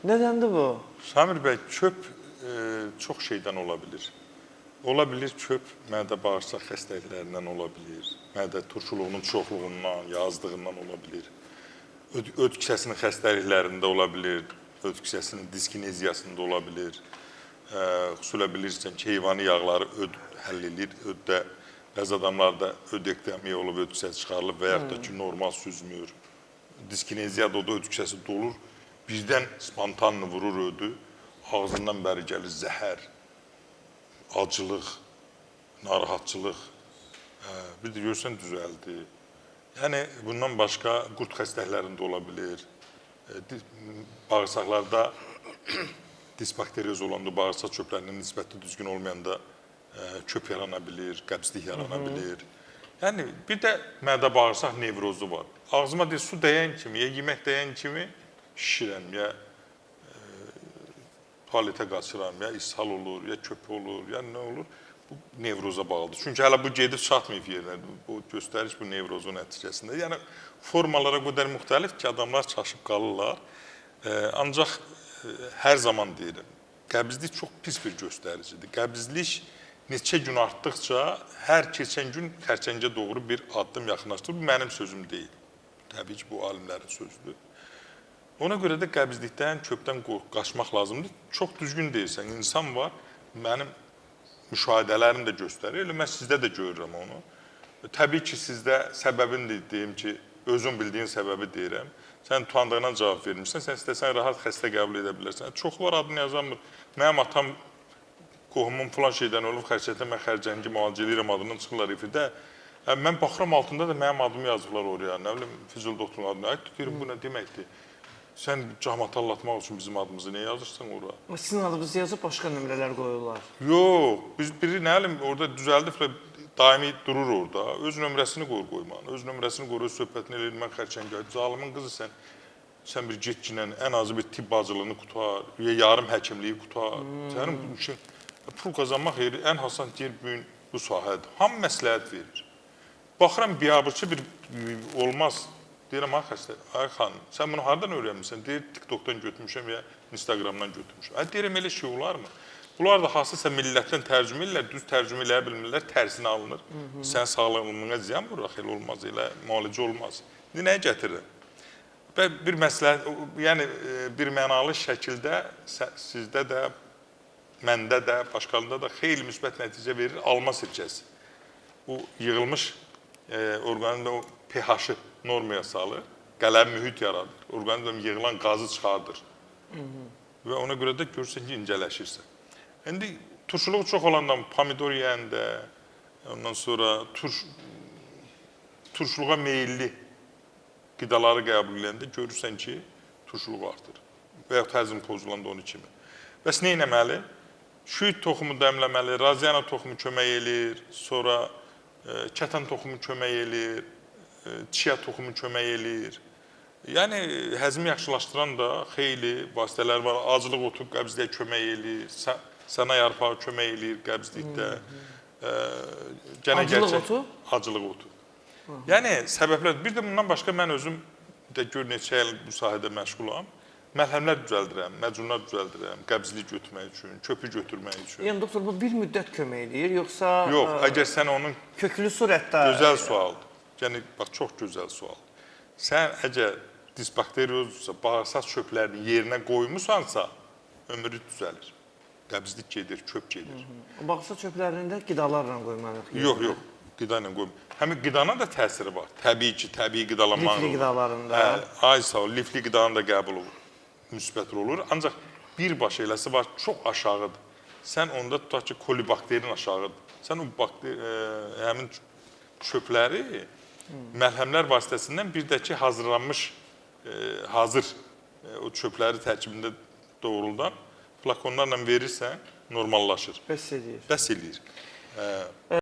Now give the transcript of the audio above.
Nədəndir bu? Samir bəy, çöp çox şeydən ola bilir. Ola bilir çöp mədə-bağırsaq xəstəliklərindən ola bilir. Mədə turşuluğunun çoxluğundan, yazdığından ola bilir. Öd kisəsinin xəstəliklərində ola bilir. Öd kisəsinin diskineziyasında ola bilir. Xüsusilə bilirsən ki, heyvani yağları öd həll edir. Öddə bəzi adamlarda öd ekdemiya olub, öd kisəsi çıxarılıb və yaxud da ki, normal süzmür. Diskineziyada o da öd kisəsi dolur. Birdən spontanlı vurur ödü. Ağzından bəri gəlir zəhər, acılıq, narahatçılıq. Bir də görsən düzəldi. Yəni, bundan başqa qurd xəstəliklərində ola bilir. Bağırsaqlarda disbakterioz olanda, bağırsaq çöplərinin nisbəti düzgün olmayanda çöp yarana bilir, qəbzlik yarana bilir. Yəni, bir də mədə-bağırsaq nevrozu var. Ağzıma deyir, su dəyən kimi, ya yemək dəyən kimi şişirəm, ya tualetə qaçıram, ya ishal olur, ya köpü olur, ya nə olur? Bu nevroza bağlıdır. Çünki hələ bu gedib çatmayıb yerinə. Bu göstəriş bu nevrozun nəticəsində. Yəni, formalara qədər müxtəlif ki, adamlar çaşıb qalırlar. Ancaq hər zaman deyirəm, qəbizlik çox pis bir göstəricidir. Qəbizlik neçə gün artdıqca hər keçən gün xərçəngə doğru bir addım yaxınlaşdırır. Bu mənim sözüm deyil. Təbii ki, bu alimlərin sözüdür. Ona görə də qəbizlikdən, çöpdən qaçmaq lazımdır. Çox düzgün deyirsən, insan var, mənim müşahidələrim də göstərir, elə mən sizdə də görürəm onu. Təbii ki, sizdə səbəbini deyim ki, özün bildiyin səbəbi deyirəm. Sən utandığına cavab vermişsən, sən istəsən rahat xəstə qəbul edə bilərsən. Çoxlar adını yazanmır. Mənim atam, qohumum filan şeydən olub, xərçətdə mən xərcəngi müalicə edirəm adından çıxırlar ifidə. Mən baxıram altında da mənim adımı yazıblar oraya, nə bilim, Füzuli doktorun adını. Deyirəm, bu nə deməkdir? Sən cəmaatı anlatmaq üçün bizim adımızı nə yazırsan ora? Sizin adınızı yazıb başqa nömrələr qoyurlar. Yox, biz biri nə bilim orada düzəldib daimi durur orada. Öz nömrəsini qoyman, öz nömrəsini qoyur, öz söhbətini eləyir, mən xərçəngə. Zalimin qızı sən bir getginlə ən azı bir tibb bacılığını qutar, yarım həkimliyi qutar. Sənin bu işin pul qazanmaq yeri ən hasan deyir bu sahədir. Hamı məsləhət verir. Baxıram biabırçı bir olmaz. Deyirəm, ay xanım, sən bunu haradan öyrənmişsən? Deyir, TikTokdan götürmüşəm ya Instagramdan götürmüşəm. Deyirəm, elə şey olarmı? Bunlar da hansısa millətdən tərcümə edirlər, düz tərcümə eləyə bilmirlər, tərsinə alınır. Sən sağlamlığına ziyan vuraq, elə olmaz, elə müalicə olmaz. İndi nəyə gətirirəm? Bir məsləhət, yəni bir mənalı şəkildə sizdə də, məndə də, başqalında da xeyli müsbət nəticə verir alma sirkəsi. Bu yığılmış orqanizmdə pH-ı normaya salır, qələm mühit yaradır, orqanizm yığılan qazı çıxardır və ona görə də görürsən ki, incələşirsən. İndi turşuluğu çox olandan pomidor yeyəndə, ondan sonra turşuluğa meyilli qidaları qəbul edəndə görürsən ki, turşuluq artır və yaxud həzm pozulanda onu kimi. Bəs nə etməli? Şüyüd toxumu dəmləməli, raziyana toxumu kömək eləyir, sonra kətan toxumu kömək eləyir, çiya toxumu kömək eləyir. Yəni, həzmi yaxşılaşdıran da xeyli vasitələr var. Acılıq otu qəbzliyə kömək eləyir, sana yarpağı kömək eləyir qəbzlikdə. Acılıq otu? Acılıq otu. Yəni, səbəblər. Bir də bundan başqa mən özüm də gör neçə il bu sahədə məşğulam. Məlhəmlər düzəldirəm, məcunlar düzəldirəm, qəbzlik götürmək üçün, köpü götürmək üçün. Yəni, doktor, bu bir müddət kömək eləyir, yoxsa... Yox, əgər sən onun... Köklü surətdə... Gözəl sualdır. Yəni, bax, çox gözəl sual. Sən əgər disbakteriozsa, bağırsaq çöplərini yerinə qoymusansa, ömrü düzəlir. Qəbzlik gedir, köp gedir. Bağırsaq çöplərində qidalarla qoymalıyıq. Yox, qida ilə qoymalıyıq. Həmin qidana da təsiri var. Təbii ki, təbii qidalanmaq. Lifli qidalarında. Ay sağ ol, lifli qidanın da qəbul olur. Müsbət olur. Ancaq birbaşa eləsi var, çox aşağıdır. Sən onda tutaq ki, kolibakterin aşağıdır. Sən o həmin çöpləri məlhəmlər vasitəsindən bir də ki, hazırlanmış, hazır o çöpləri tərkibində doğruldan flakonlarla verirsən, normallaşır. Bəs eləyir. Bəs eləyir.